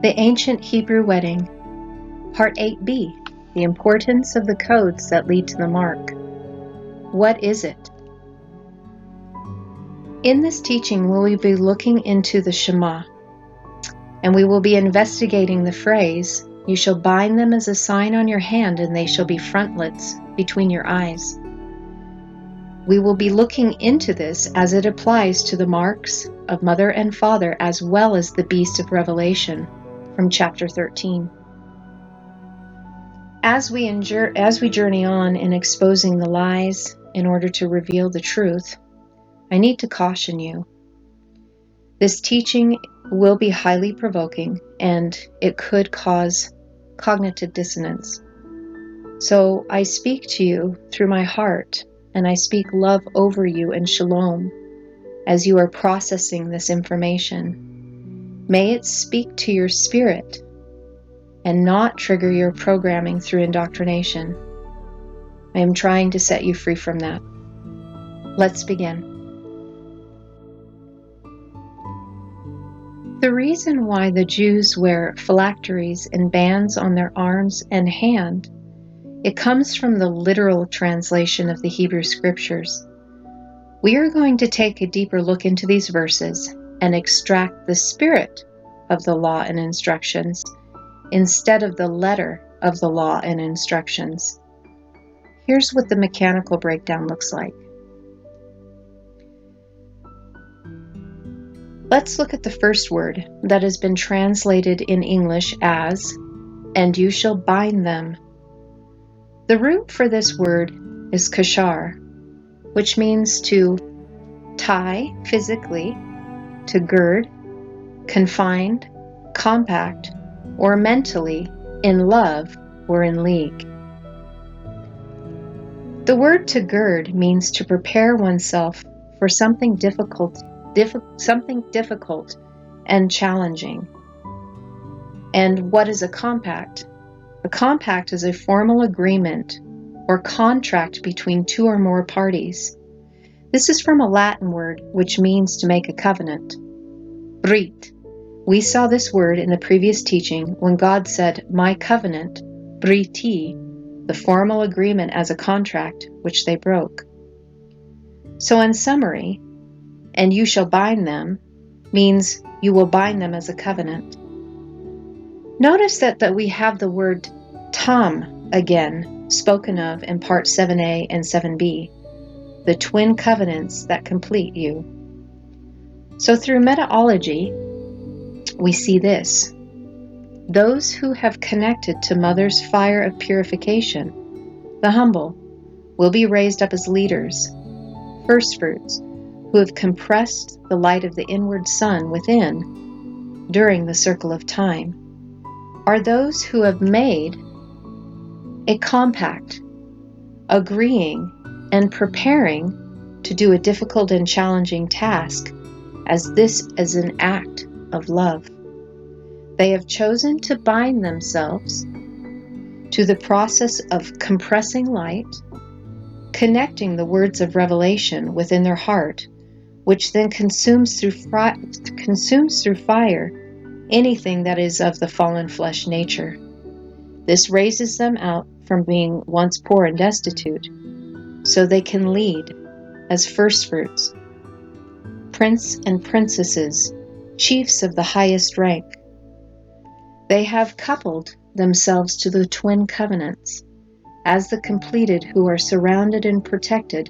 The Ancient Hebrew Wedding, Part 8b, the importance of the codes that lead to the mark. What is it? In this teaching, we will be looking into the Shema, and we will be investigating the phrase, "You shall bind them as a sign on your hand, and they shall be frontlets between your eyes." We will be looking into this as it applies to the marks of mother and father, as well as the beast of Revelation from chapter 13. As we journey on in exposing the lies in order to reveal the truth, I need to caution you. This teaching will be highly provoking, and it could cause cognitive dissonance. So I speak to you through my heart, and I speak love over you and shalom as you are processing this information. May it speak to your spirit and not trigger your programming through indoctrination. I am trying to set you free from that. Let's begin. The reason why the Jews wear phylacteries and bands on their arms and hand, it comes from the literal translation of the Hebrew scriptures. We are going to take a deeper look into these verses and extract the spirit of the law and instructions instead of the letter of the law and instructions. Here's what the mechanical breakdown looks like. Let's look at the first word that has been translated in English as, "and you shall bind them." The root for this word is kashar, which means to tie physically, to gird, confined, compact, or mentally, in love or in league. The word to gird means to prepare oneself for something difficult and challenging. And what is a compact? A compact is a formal agreement or contract between two or more parties. This is from a Latin word which means to make a covenant. Brit. We saw this word in the previous teaching when God said, "My covenant," briti, the formal agreement as a contract which they broke. So in summary, "and you shall bind them" means you will bind them as a covenant. Notice that we have the word tam again spoken of in part 7a and 7b, the twin covenants that complete you. So through metaology, we see this. Those who have connected to Mother's fire of purification, the humble, will be raised up as leaders, firstfruits, who have compressed the light of the inward sun within during the circle of time, are those who have made a compact, agreeing and preparing to do a difficult and challenging task, as this is an act of love. They have chosen to bind themselves to the process of compressing light, connecting the words of revelation within their heart, which then consumes through fire anything that is of the fallen flesh nature. This raises them out from being once poor and destitute, so they can lead as firstfruits, prince and princesses, chiefs of the highest rank. They have coupled themselves to the twin covenants, as the completed who are surrounded and protected,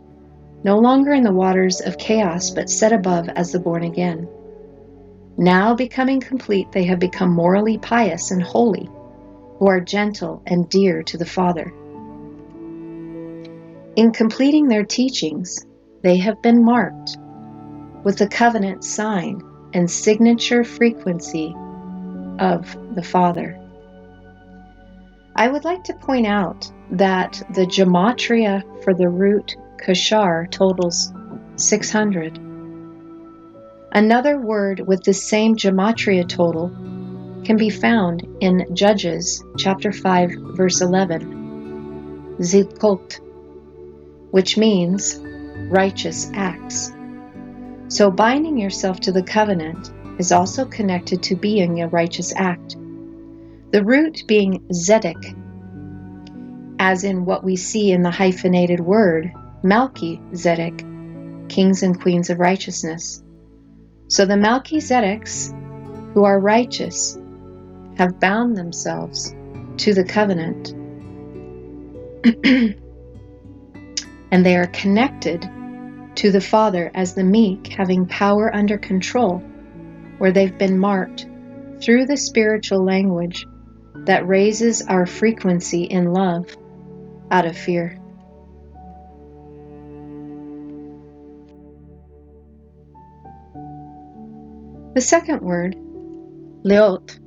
no longer in the waters of chaos, but set above as the born again. Now becoming complete, they have become morally pious and holy, who are gentle and dear to the Father. In completing their teachings, they have been marked with the covenant sign and signature frequency of the Father. I would like to point out that the gematria for the root kashar totals 600. Another word with the same gematria total can be found in Judges chapter 5 verse 11, zilkot, which means righteous acts. So binding yourself to the covenant is also connected to being a righteous act, The root being Zedek, as in what we see in the hyphenated word Melchizedek, kings and queens of righteousness. So the Melchizedeks, who are righteous, have bound themselves to the covenant, and they are connected to the Father as the meek, having power under control, where they've been marked through the spiritual language that raises our frequency in love out of fear. The second word, leot,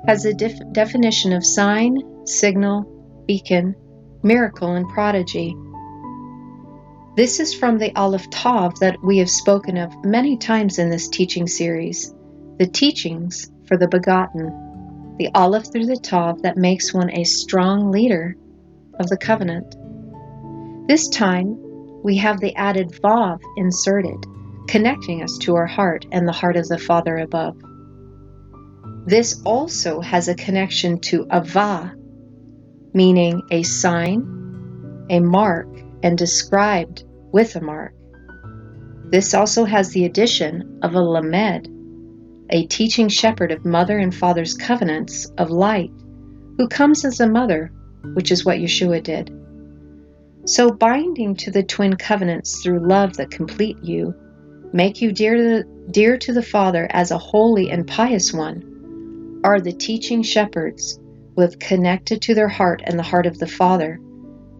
has a definition of sign, signal, beacon, miracle, and prodigy. This is from the Aleph Tav that we have spoken of many times in this teaching series, the teachings for the begotten, the Aleph through the Tav that makes one a strong leader of the covenant. This time, we have the added Vav inserted, connecting us to our heart and the heart of the Father above. This also has a connection to Ava, meaning a sign, a mark, and described with a mark. This also has the addition of a Lamed, a teaching shepherd of mother and father's covenants of light, who comes as a mother, which is what Yeshua did. So binding to the twin covenants through love that complete you, make you dear to the Father as a holy and pious one, are the teaching shepherds who have connected to their heart and the heart of the Father.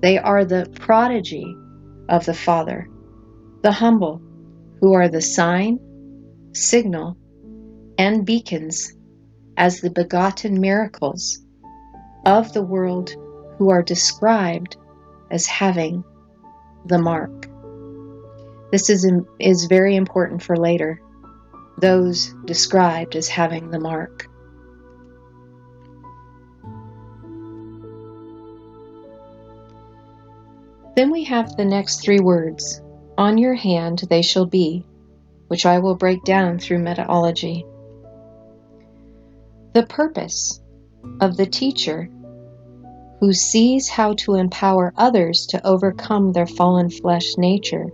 They are the prodigy of the Father, the humble, who are the sign, signal, and beacons as the begotten miracles of the world, who are described as having the mark. This is very important for later, those described as having the mark. Then we have the next three words, on your hand they shall be, which I will break down through metaology. The purpose of the teacher who sees how to empower others to overcome their fallen flesh nature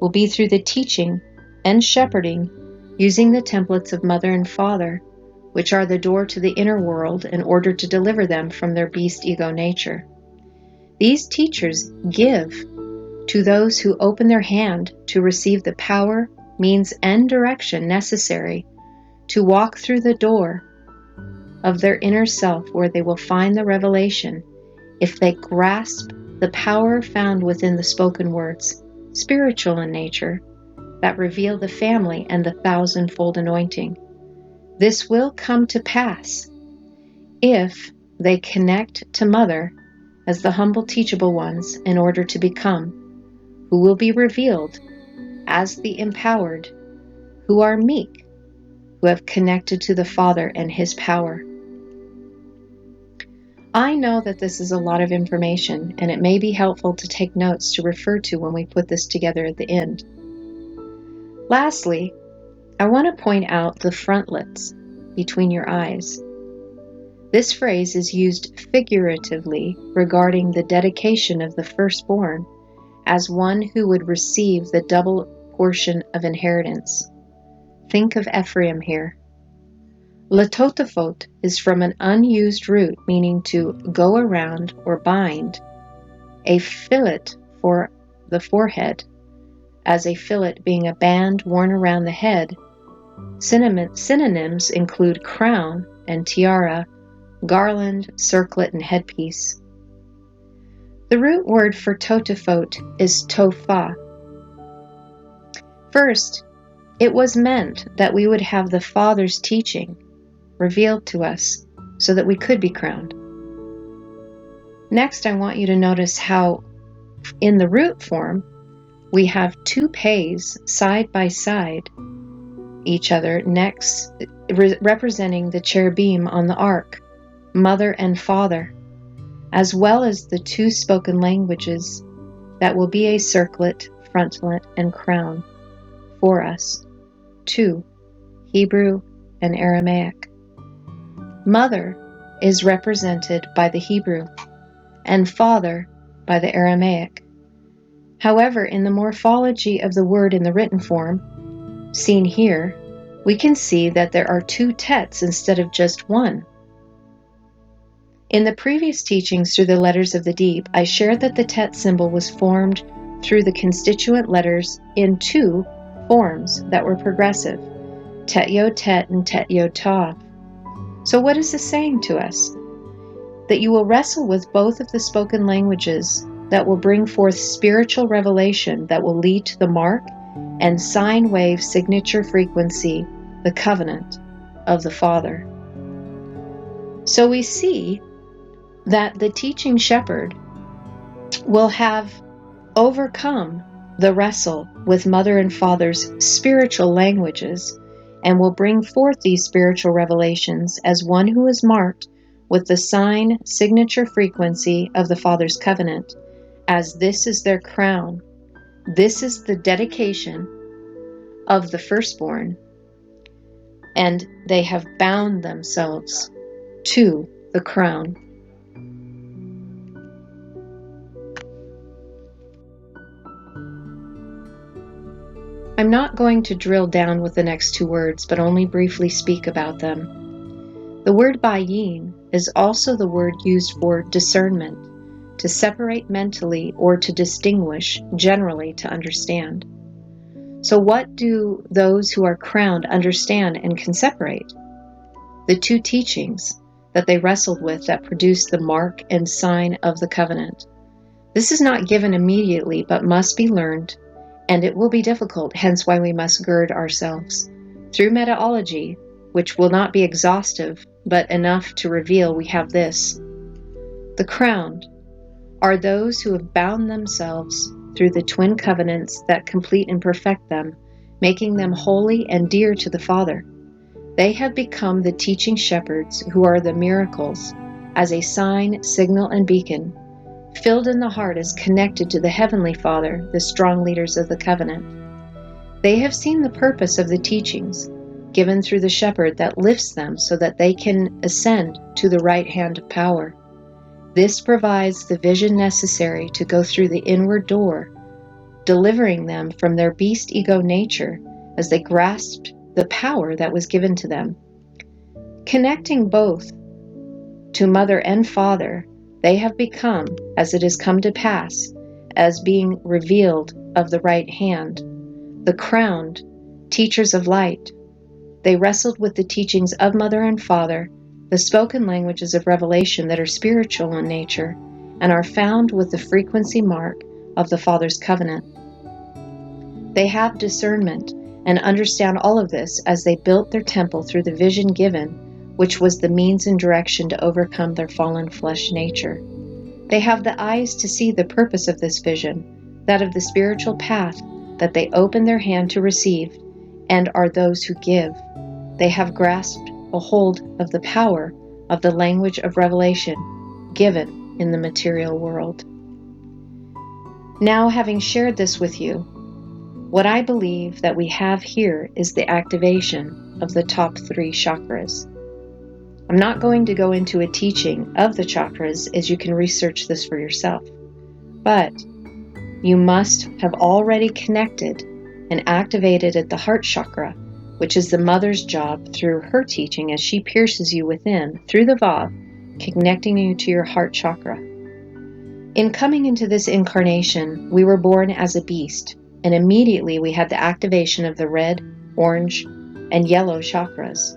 will be through the teaching and shepherding using the templates of mother and father, which are the door to the inner world in order to deliver them from their beast ego nature. These teachers give to those who open their hand to receive the power, means, and direction necessary to walk through the door of their inner self, where they will find the revelation if they grasp the power found within the spoken words, spiritual in nature, that reveal the family and the thousandfold anointing. This will come to pass if they connect to Mother as the humble teachable ones in order to become, who will be revealed as the empowered, who are meek, who have connected to the Father and His power. I know that this is a lot of information, and it may be helpful to take notes to refer to when we put this together at the end. Lastly, I want to point out the frontlets between your eyes. This phrase is used figuratively regarding the dedication of the firstborn as one who would receive the double portion of inheritance. Think of Ephraim here. Latotafot is from an unused root meaning to go around or bind, a fillet for the forehead, as a fillet being a band worn around the head. Synonyms include crown and tiara, garland, circlet, and headpiece. The root word for totafot is tofa. First, it was meant that we would have the Father's teaching revealed to us so that we could be crowned. Next, I want you to notice how in the root form we have two pays side by side each other, next representing the cherubim on the ark, mother and father, as well as the two spoken languages that will be a circlet, frontlet, and crown for us, two, Hebrew and Aramaic. Mother is represented by the Hebrew, and Father by the Aramaic. However, in the morphology of the word in the written form, seen here, we can see that there are two tets instead of just one. In the previous teachings through the letters of the deep, I shared that the tet symbol was formed through the constituent letters in two forms that were progressive, tet yod tet and tet yod tav. So what is this saying to us? That you will wrestle with both of the spoken languages that will bring forth spiritual revelation that will lead to the mark and sine wave signature frequency, the covenant of the Father. So we see that the teaching shepherd will have overcome the wrestle with mother and father's spiritual languages and will bring forth these spiritual revelations as one who is marked with the sign signature frequency of the Father's covenant, as this is their crown. This is the dedication of the firstborn, and they have bound themselves to the crown. I'm not going to drill down with the next two words, but only briefly speak about them. The word bayin is also the word used for discernment, to separate mentally or to distinguish, generally to understand. So what do those who are crowned understand and can separate? The two teachings that they wrestled with that produced the mark and sign of the covenant. This is not given immediately, but must be learned, and it will be difficult, hence why we must gird ourselves. Through metaology, which will not be exhaustive, but enough to reveal, we have this. The crowned are those who have bound themselves through the twin covenants that complete and perfect them, making them holy and dear to the Father. They have become the teaching shepherds who are the miracles, as a sign, signal, and beacon, filled in the heart as connected to the Heavenly Father, the strong leaders of the covenant. They have seen the purpose of the teachings given through the shepherd that lifts them so that they can ascend to the right hand of power. This provides the vision necessary to go through the inward door, delivering them from their beast ego nature as they grasped the power that was given to them. Connecting both to mother and father, they have become, as it has come to pass, as being revealed of the right hand, the crowned teachers of light. They wrestled with the teachings of mother and father, the spoken languages of revelation that are spiritual in nature, and are found with the frequency mark of the Father's covenant. They have discernment and understand all of this as they built their temple through the vision given, which was the means and direction to overcome their fallen flesh nature. They have the eyes to see the purpose of this vision, that of the spiritual path that they open their hand to receive, and are those who give. They have grasped a hold of the power of the language of revelation given in the material world. Now, having shared this with you, what I believe that we have here is the activation of the top 3 chakras. I'm not going to go into a teaching of the chakras, as you can research this for yourself, but you must have already connected and activated at the heart chakra, which is the mother's job through her teaching as she pierces you within through the Vav, connecting you to your heart chakra. In coming into this incarnation, we were born as a beast, and immediately we had the activation of the red, orange, and yellow chakras.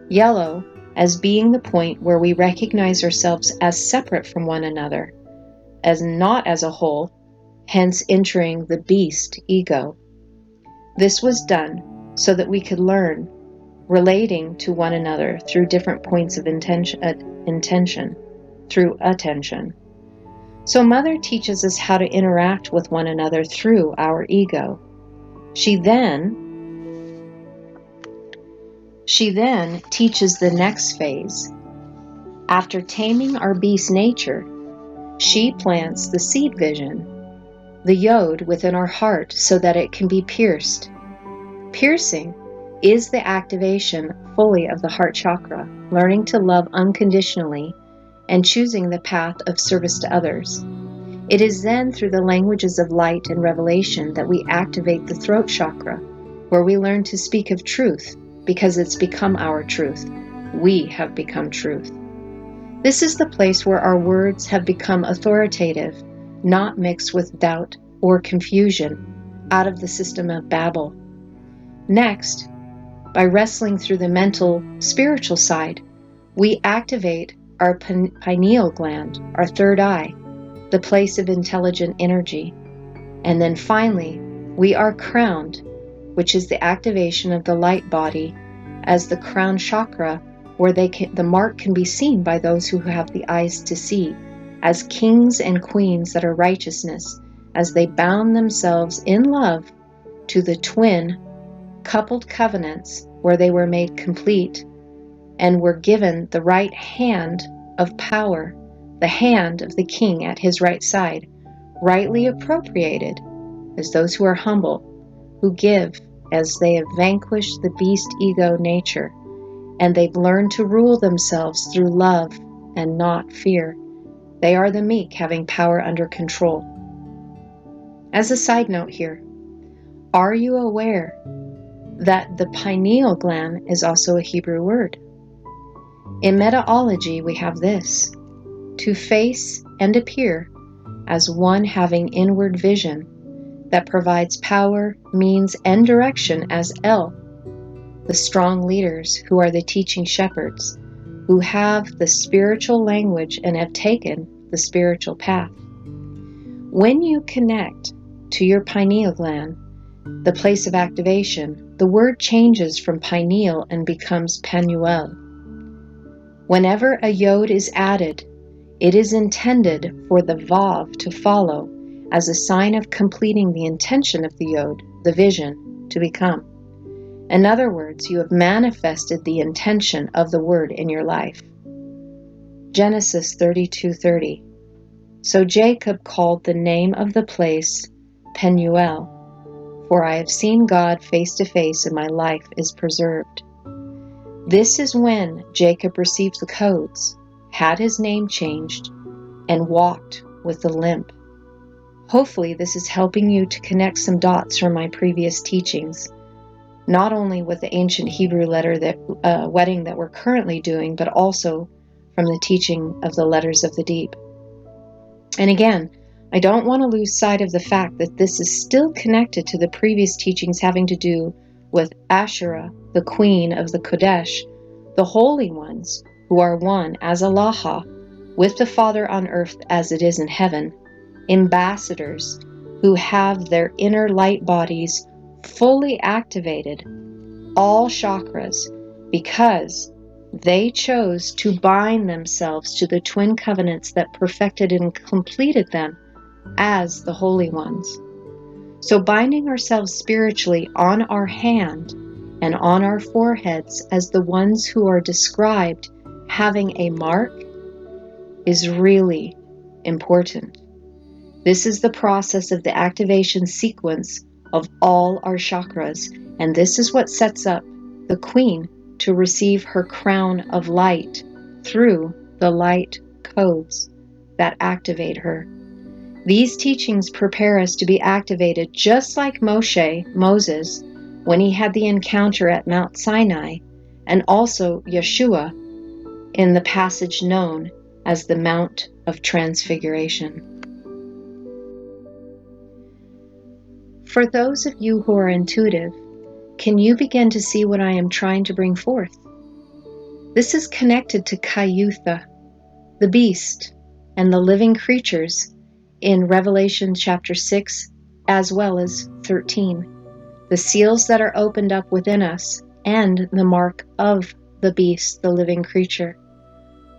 Yellow as being the point where we recognize ourselves as separate from one another, as not as a whole, hence entering the beast ego. This was done so that we could learn relating to one another through different points of intention, through attention. So Mother teaches us how to interact with one another through our ego. She then teaches the next phase. After taming our beast nature, she plants the seed vision, the yod, within our heart so that it can be pierced. Piercing is the activation fully of the heart chakra, learning to love unconditionally and choosing the path of service to others. It is then through the languages of light and revelation that we activate the throat chakra, where we learn to speak of truth because it's become our truth. We have become truth. This is the place where our words have become authoritative, not mixed with doubt or confusion, out of the system of Babel. Next, by wrestling through the mental, spiritual side, we activate our pineal gland, our third eye, the place of intelligent energy. And then finally, we are crowned, which is the activation of the light body as the crown chakra, where the mark can be seen by those who have the eyes to see, as kings and queens that are righteousness, as they bound themselves in love to the twin coupled covenants where they were made complete and were given the right hand of power, the hand of the king at his right side, rightly appropriated as those who are humble, who give as they have vanquished the beast ego nature, and they've learned to rule themselves through love and not fear. They are the meek, having power under control. As a side note here, are you aware that the pineal gland is also a Hebrew word? In metaology, we have this: to face and appear as one having inward vision that provides power, means, and direction as El, the strong leaders who are the teaching shepherds, who have the spiritual language and have taken the spiritual path. When you connect to your pineal gland, the place of activation, the word changes from pineal and becomes Penuel. Whenever a yod is added, it is intended for the vav to follow as a sign of completing the intention of the yod, the vision, to become. In other words, you have manifested the intention of the word in your life. Genesis 32:30. So Jacob called the name of the place Penuel, for I have seen God face to face and my life is preserved. This is when Jacob received the codes, had his name changed, and walked with a limp. Hopefully this is helping you to connect some dots from my previous teachings, not only with the ancient Hebrew wedding that we're currently doing, but also from the teaching of the letters of the deep. And again, I don't want to lose sight of the fact that this is still connected to the previous teachings having to do with Ashura, the queen of the Kodesh, the holy ones who are one as Alaha, with the Father on earth as it is in heaven, ambassadors who have their inner light bodies fully activated, all chakras, because they chose to bind themselves to the twin covenants that perfected and completed them as the holy ones. So binding ourselves spiritually on our hand and on our foreheads as the ones who are described having a mark is really important. This is the process of the activation sequence of all our chakras, and this is what sets up the queen to receive her crown of light through the light codes that activate her. These teachings prepare us to be activated just like Moses, when he had the encounter at Mount Sinai, and also Yeshua in the passage known as the Mount of Transfiguration. For those of you who are intuitive, can you begin to see what I am trying to bring forth? This is connected to Chiyutha, the beast, and the living creatures in Revelation chapter 6 as well as 13. The seals that are opened up within us and the mark of the beast, the living creature.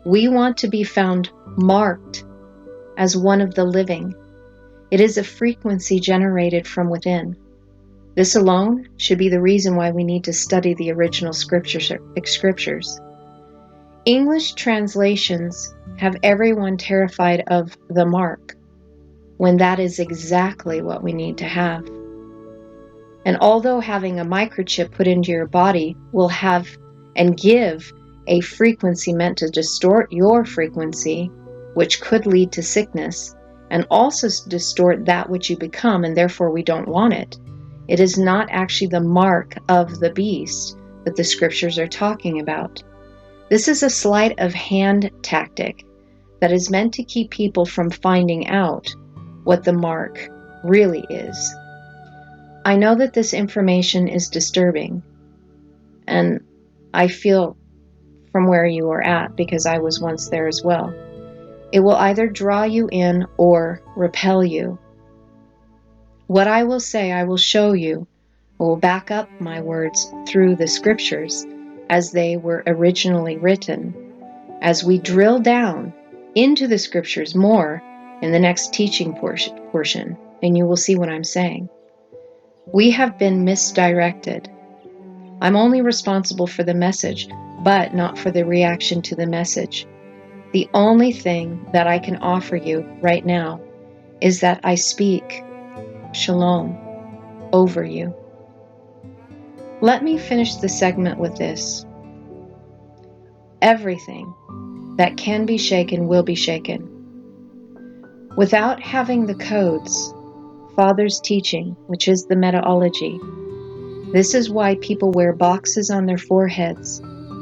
We want to be found marked as one of the living. It is a frequency generated from within. This alone should be the reason why we need to study the original scriptures. English translations have everyone terrified of the mark, when that is exactly what we need to have. And although having a microchip put into your body will have and give a frequency meant to distort your frequency, which could lead to sickness, and also distort that which you become, and therefore we don't want it, it is not actually the mark of the beast that the scriptures are talking about. This is a sleight of hand tactic that is meant to keep people from finding out what the mark really is. I know that this information is disturbing, and I feel from where you are at, because I was once there as well. It will either draw you in or repel you. What I will say, I will show you. I will back up my words through the scriptures as they were originally written. As we drill down into the scriptures more in the next teaching portion, and you will see what I'm saying. We have been misdirected. I'm only responsible for the message, but not for the reaction to the message. The only thing that I can offer you right now is that I speak shalom over you. Let me finish the segment with this. Everything that can be shaken will be shaken. Without having the codes, Father's teaching, which is the methodology, this is why people wear boxes on their foreheads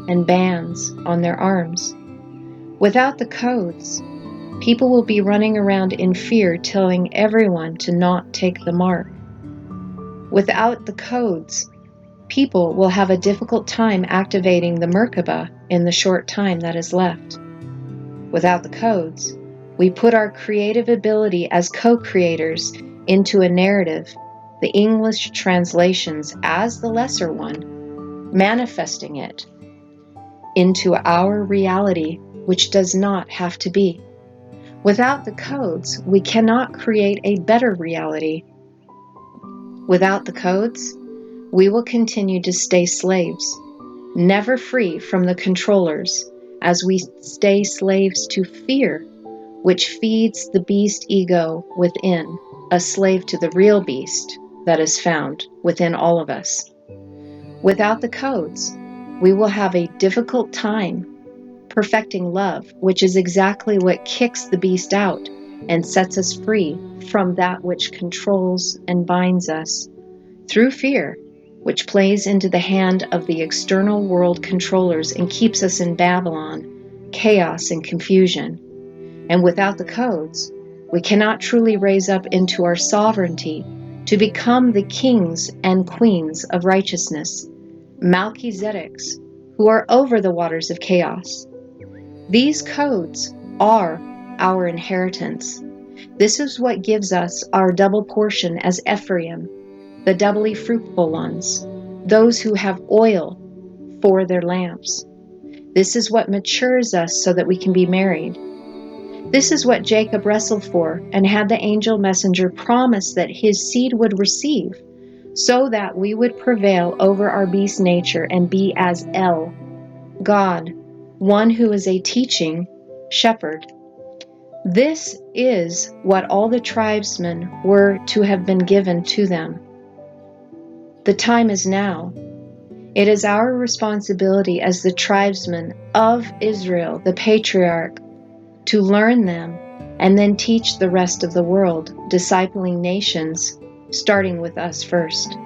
and bands on their arms. Without the codes, people will be running around in fear, telling everyone to not take the mark. Without the codes, people will have a difficult time activating the Merkaba in the short time that is left. Without the codes, we put our creative ability as co-creators into a narrative, the English translations as the lesser one, manifesting it into our reality, which does not have to be. Without the codes, we cannot create a better reality. Without the codes, we will continue to stay slaves, never free from the controllers, as we stay slaves to fear, which feeds the beast ego within, a slave to the real beast that is found within all of us. Without the codes, we will have a difficult time perfecting love, which is exactly what kicks the beast out and sets us free from that which controls and binds us through fear, which plays into the hand of the external world controllers and keeps us in Babylon, chaos and confusion. And without the codes, we cannot truly raise up into our sovereignty to become the kings and queens of righteousness, Melchizedeks, who are over the waters of chaos. These codes are our inheritance. This is what gives us our double portion as Ephraim, the doubly fruitful ones, those who have oil for their lamps. This is what matures us so that we can be married. This is what Jacob wrestled for and had the angel messenger promise that his seed would receive, so that we would prevail over our beast nature and be as El, God, one who is a teaching shepherd. This is what all the tribesmen were to have been given to them. The time is now. It is our responsibility as the tribesmen of Israel, the patriarch, to learn them and then teach the rest of the world, discipling nations, starting with us first.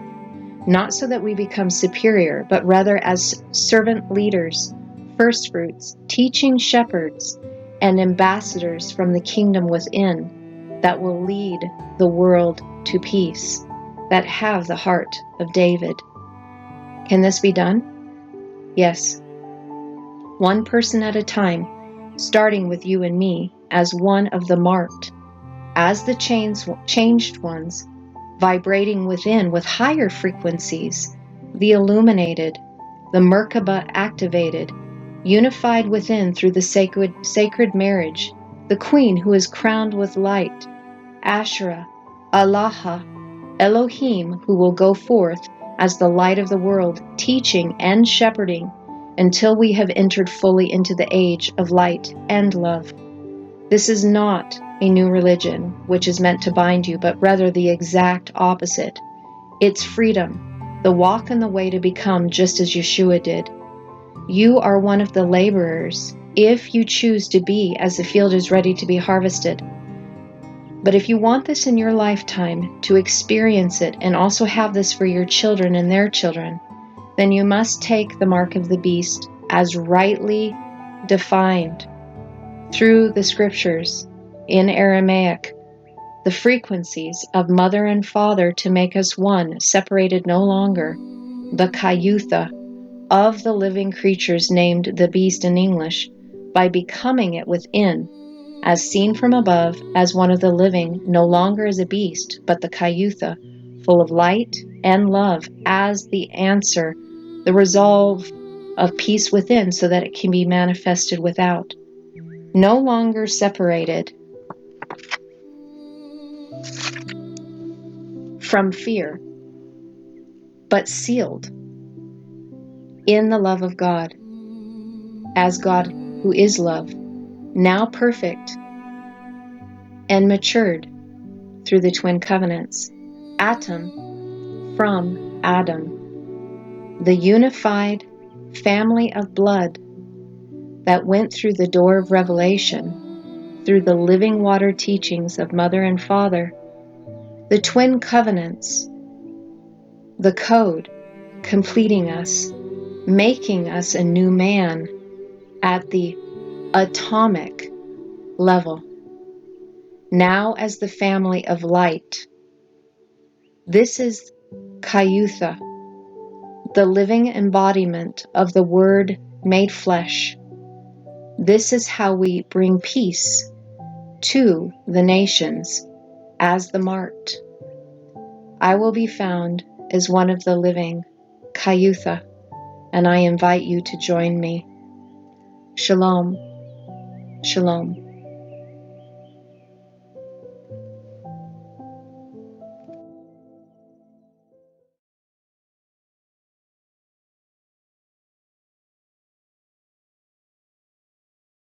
Not so that we become superior, but rather as servant leaders, first fruits, teaching shepherds, and ambassadors from the kingdom within that will lead the world to peace, that have the heart of David. Can this be done? Yes. One person at a time, starting with you and me as one of the marked, as the changed ones, vibrating within with higher frequencies, the illuminated, the Merkaba activated, unified within through the sacred marriage, the queen who is crowned with light, Ashura, Alaha, Elohim, who will go forth as the light of the world, teaching and shepherding until we have entered fully into the age of light and love. This is not a new religion which is meant to bind you, but rather the exact opposite. It's freedom, the walk and the way to become just as Yeshua did. You are one of the laborers if you choose to be as the field is ready to be harvested. But if you want this in your lifetime, to experience it and also have this for your children and their children, then you must take the mark of the beast as rightly defined through the scriptures in Aramaic, the frequencies of mother and father to make us one, separated no longer, the Chiyutha of the living creatures named the beast in English, by becoming it within, as seen from above, as one of the living, no longer as a beast, but the Chiyutha, full of light and love, as the answer, the resolve of peace within, so that it can be manifested without. No longer separated from fear, but sealed in the love of God, as God who is love, now perfect and matured through the twin covenants, atom from Adam, the unified family of blood that went through the door of revelation, through the living water teachings of mother and father, the twin covenants, the code, completing us, making us a new man at the atomic level. Now as the family of light. This is Chiyutha, the living embodiment of the Word made flesh. This is how we bring peace to the nations as the marked. I will be found as one of the living, Chiyutha, and I invite you to join me. Shalom, shalom.